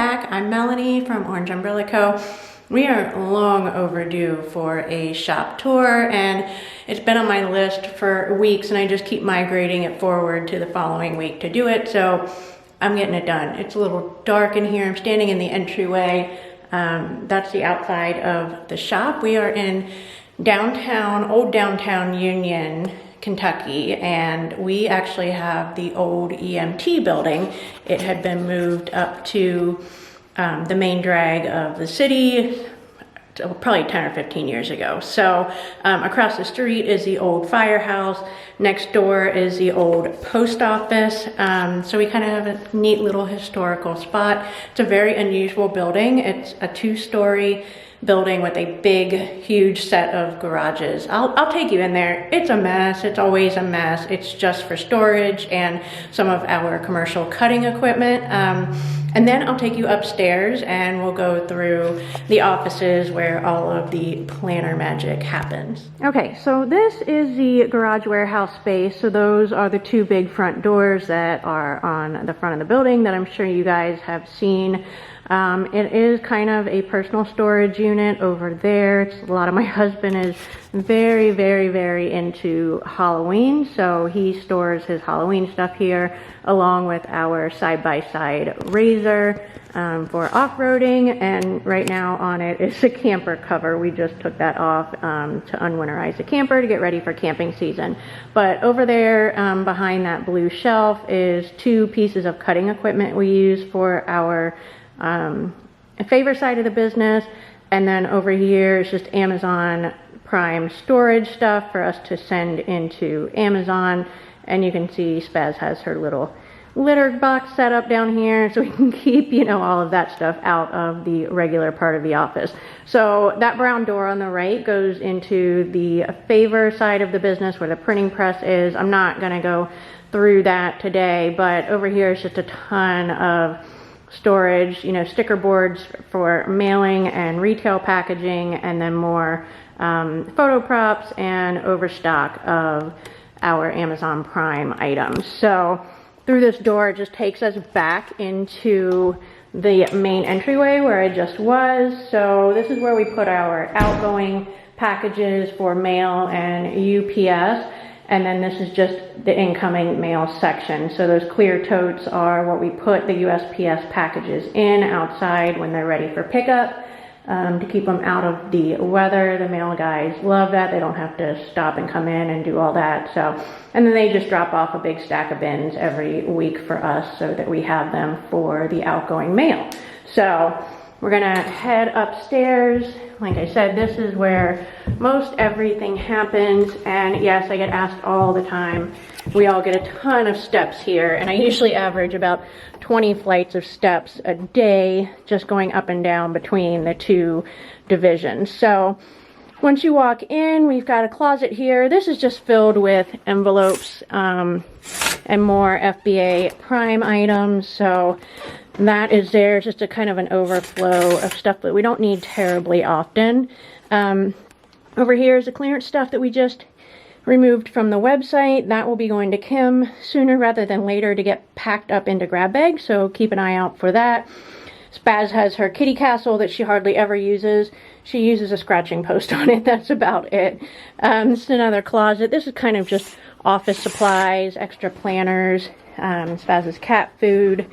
back. I'm Melanie from Orange Umbrella Co. We are long overdue for a shop tour, and it's been on my list for weeks, and I just keep migrating it forward to the following week to do it, so I'm getting it done. It's a little dark in here. I'm standing in the entryway. That's the outside of the shop. We are in downtown, old downtown Union, Kentucky, and we actually have the old EMT building. It had been moved up to the main drag of the city probably 10 or 15 years ago. So across the street is the old firehouse. Next door is the old post office. So we kind of have a neat little historical spot. It's a very unusual building. It's a 2-story building with a big, huge set of garages. I'll take you in there. It's a mess. It's always a mess. It's just for storage and some of our commercial cutting equipment. And then I'll take you upstairs and we'll go through the offices where all of the planner magic happens. Okay, so this is the garage warehouse space. So those are the 2 big front doors that are on the front of the building that I'm sure you guys have seen. It is kind of a personal storage unit over there. It's a lot of my husband is very, very, very into Halloween, so he stores his Halloween stuff here along with our side-by-side razor for off-roading, and right now on it is a camper cover. We just took that off to unwinterize the camper to get ready for camping season. But over there behind that blue shelf is 2 pieces of cutting equipment we use for our favor side of the business, and then over here is just Amazon Prime storage stuff for us to send into Amazon. And you can see Spaz has her little litter box set up down here so we can keep, you know, all of that stuff out of the regular part of the office. So that brown door on the right goes into the favor side of the business where the printing press is. I'm not gonna go through that today, but over here is just a ton of storage, you know, sticker boards for mailing and retail packaging, and then more photo props and overstock of our Amazon Prime items. So through this door, it just takes us back into the main entryway where I just was. So this is where we put our outgoing packages for mail and UPS. And then this is just the incoming mail section. So those clear totes are what we put the USPS packages in outside when they're ready for pickup, to keep them out of the weather. The mail guys love that. They don't have to stop and come in and do all that. So, and then they just drop off a big stack of bins every week for us so that we have them for the outgoing mail. So we're gonna head upstairs. Like I said, this is where most everything happens. And yes, I get asked all the time. We all get a ton of steps here, and I usually average about 20 flights of steps a day just going up and down between the 2 divisions. So once you walk in, we've got a closet here. This is just filled with envelopes and more FBA Prime items. So that is there, just a kind of an overflow of stuff that we don't need terribly often. Over here is the clearance stuff that we just removed from the website. That will be going to Kim sooner rather than later to get packed up into grab bags, so keep an eye out for that. Spaz has her kitty castle that she hardly ever uses. She uses a scratching post on it, that's about it. This is another closet. This is kind of just office supplies, extra planners, Spaz's cat food.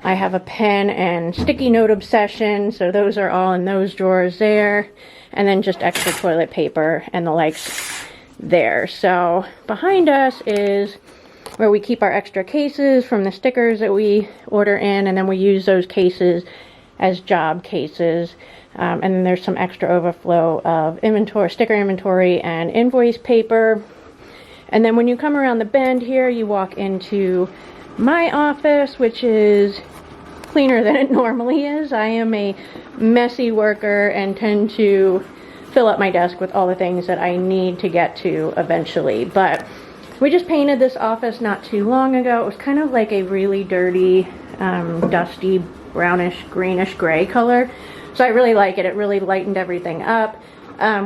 I have a pen and sticky note obsession, so those are all in those drawers there. And then just extra toilet paper and the likes there. So behind us is where we keep our extra cases from the stickers that we order in, and then we use those cases as job cases. And then there's some extra overflow of inventory, sticker inventory and invoice paper. And then when you come around the bend here, you walk into my office, which is cleaner than it normally is. I am a messy worker and tend to fill up my desk with all the things that I need to get to eventually. But we just painted this office not too long ago. It was kind of like a really dirty, dusty, brownish, greenish gray color. So I really like it. It really lightened everything up.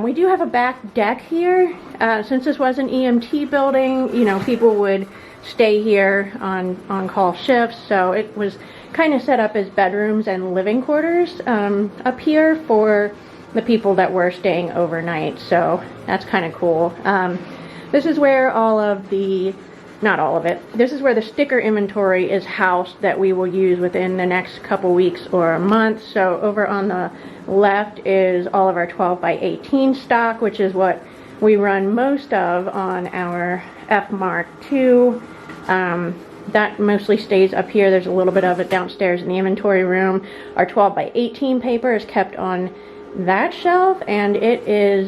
We do have a back deck here. Since this was an EMT building, you know, people would stay here on call shifts, so it was kind of set up as bedrooms and living quarters up here for the people that were staying overnight. So that's kind of cool. This is where all of the, not all of it, this is where the sticker inventory is housed that we will use within the next couple weeks or a month. So over on the left is all of our 12 by 18 stock, which is what we run most of on our F Mark II. That mostly stays up here. There's a little bit of it downstairs in the inventory room. Our 12 by 18 paper is kept on that shelf, and it is,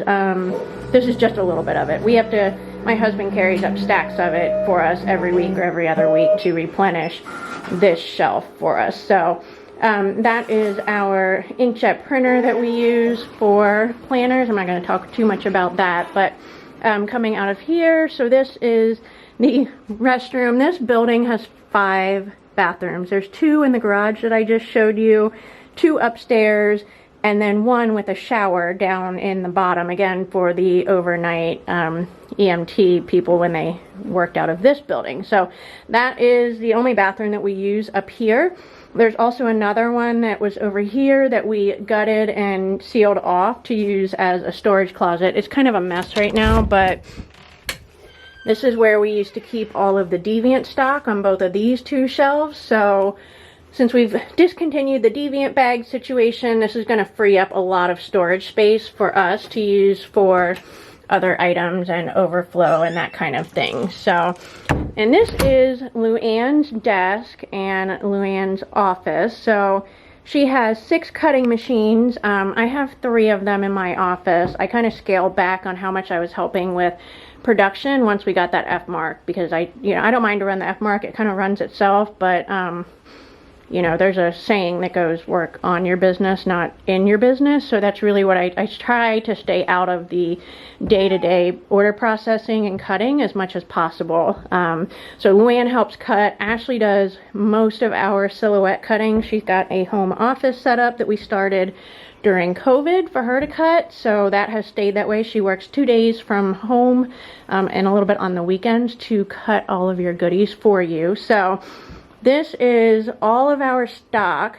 this is just a little bit of it. We have to, my husband carries up stacks of it for us every week or every other week to replenish this shelf for us. So that is our inkjet printer that we use for planners. I'm not going to talk too much about that, but coming out of here, so this is the restroom. This building has 5 bathrooms. There's 2 in the garage that I just showed you, 2 upstairs, and then 1 with a shower down in the bottom, again for the overnight EMT people when they worked out of this building. So that is the only bathroom that we use up here. There's also another one that was over here that we gutted and sealed off to use as a storage closet. It's kind of a mess right now, but this is where we used to keep all of the Deviant stock on both of these 2 shelves. So since we've discontinued the Deviant bag situation, this is going to free up a lot of storage space for us to use for other items and overflow and that kind of thing. So, and this is Luanne's desk and Luanne's office. So she has 6 cutting machines. I have 3 of them in my office. I kind of scaled back on how much I was helping with production once we got that F Mark, because I don't mind to run the F Mark. It kind of runs itself, but you know, there's a saying that goes, work on your business, not in your business. So that's really what I try to stay out of the day-to-day order processing and cutting as much as possible. So Luanne helps cut. Ashley does most of our silhouette cutting. She's got a home office set up that we started during COVID for her to cut. So that has stayed that way. She works 2 days from home and a little bit on the weekends to cut all of your goodies for you. So this is all of our stock.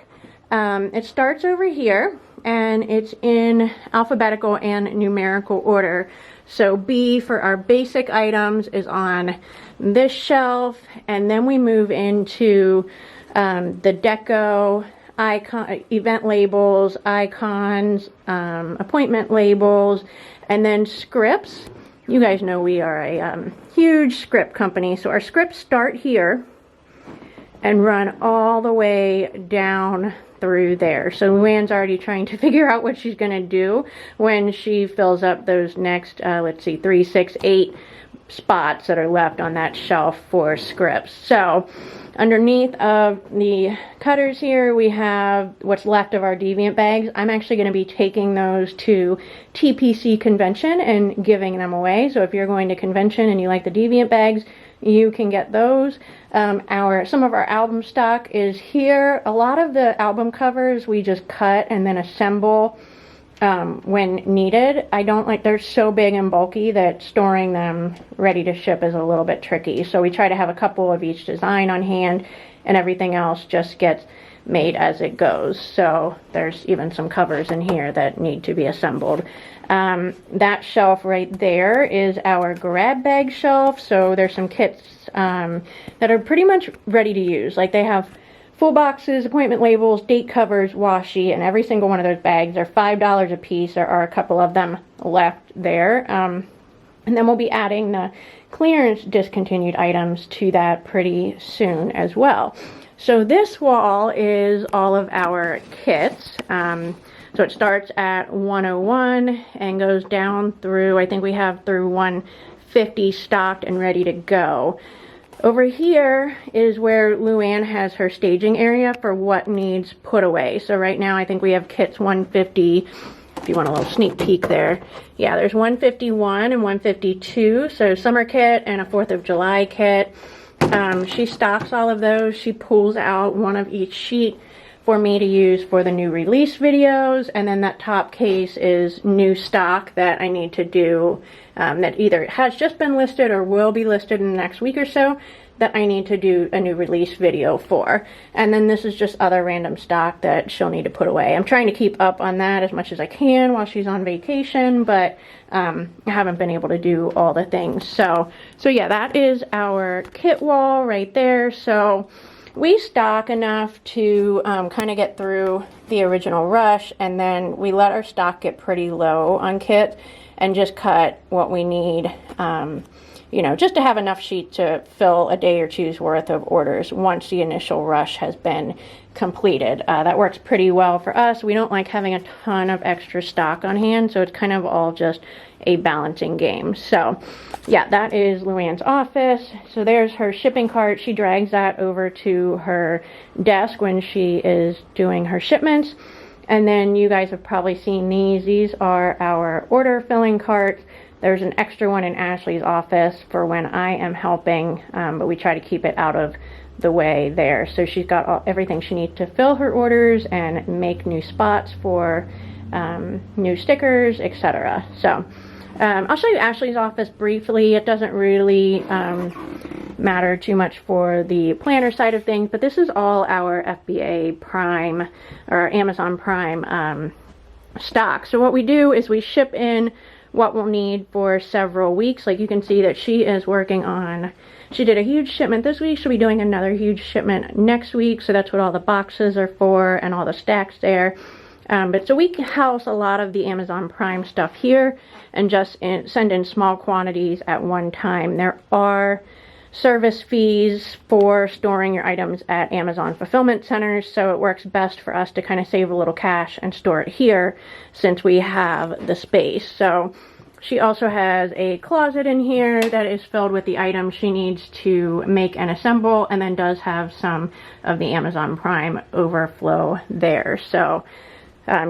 It starts over here, and it's in alphabetical and numerical order. So B for our basic items is on this shelf, and then we move into the deco, icon, event labels, icons, appointment labels, and then scripts. You guys know we are a huge script company, so our scripts start here and run all the way down through there. So Luanne's already trying to figure out what she's going to do when she fills up those next, let's see, 3, 6, 8 spots that are left on that shelf for scripts. So underneath of the cutters here, we have what's left of our Deviant bags. I'm actually going to be taking those to TPC convention and giving them away. So if you're going to convention and you like the Deviant bags, you can get those. Some of our album stock is here. A lot of the album covers we just cut and then assemble when needed. I don't like, they're so big and bulky that storing them ready to ship is a little bit tricky. So we try to have a couple of each design on hand, and everything else just gets made as it goes. So there's even some covers in here that need to be assembled. That shelf right there is our grab bag shelf. So there's some kits that are pretty much ready to use. Like they have full boxes, appointment labels, date covers, washi, and every single one of those bags are $5 a piece. There are a couple of them left there. And then we'll be adding the clearance discontinued items to that pretty soon as well. So this wall is all of our kits. So it starts at 101 and goes down through, I think we have through 150 stocked and ready to go. Over here is where Luanne has her staging area for what needs put away. So right now I think we have kits 150, if you want a little sneak peek there. Yeah, there's 151 and 152, so summer kit and a 4th of July kit. She stocks all of those. She pulls out one of each sheet for me to use for the new release videos, and then that top case is new stock that I need to do that either has just been listed or will be listed in the next week or so that I need to do a new release video for. And then this is just other random stock that she'll need to put away. I'm trying to keep up on that as much as I can while she's on vacation, but I haven't been able to do all the things. So yeah, that is our kit wall right there. So we stock enough to kind of get through the original rush, and then we let our stock get pretty low on kit and just cut what we need, you know, just to have enough sheet to fill a day or two's worth of orders once the initial rush has been completed. That works pretty well for us. We don't like having a ton of extra stock on hand, so it's kind of all just a balancing game. So yeah, that is Luanne's office. So there's her shipping cart. She drags that over to her desk when she is doing her shipments. And then you guys have probably seen these. These are our order filling carts. There's an extra one in Ashley's office for when I am helping, but we try to keep it out of the way there. So she's got everything she needs to fill her orders and make new spots for new stickers, etc. So I'll show you Ashley's office briefly. It doesn't really matter too much for the planner side of things, but this is all our FBA Prime or Amazon Prime stock. So what we do is we ship in what we'll need for several weeks. Like you can see that she is working on, she did a huge shipment this week. She'll be doing another huge shipment next week. So that's what all the boxes are for and all the stacks there. But so we house a lot of the Amazon Prime stuff here and just send in small quantities at one time. There are service fees for storing your items at Amazon fulfillment centers, so it works best for us to kind of save a little cash and store it here since we have the space. So she also has a closet in here that is filled with the items she needs to make and assemble, and then does have some of the Amazon Prime overflow there. So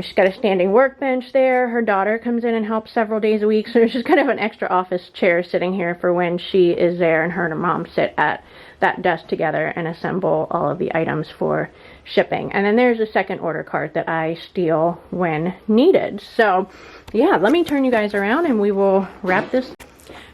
she's got a standing workbench there. Her daughter comes in and helps several days a week. So there's just kind of an extra office chair sitting here for when she is there, and her and her mom sit at that desk together and assemble all of the items for shipping. And then there's a second order cart that I steal when needed. So yeah, let me turn you guys around and we will wrap this.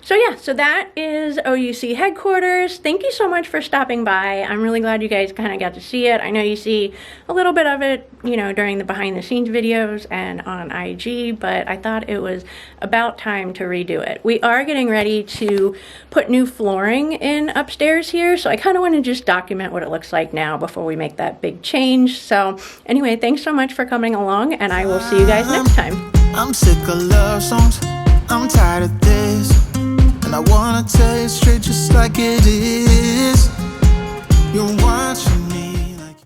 So yeah, so that is OUC headquarters. Thank you so much for stopping by. I'm really glad you guys kind of got to see it. I know you see a little bit of it, you know, during the behind the scenes videos and on IG, but I thought it was about time to redo it. We are getting ready to put new flooring in upstairs here, so I kind of want to just document what it looks like now before we make that big change. So anyway, thanks so much for coming along, and I will see you guys next time. I'm sick of love songs. I'm tired of this. I wanna tell you straight just like it is.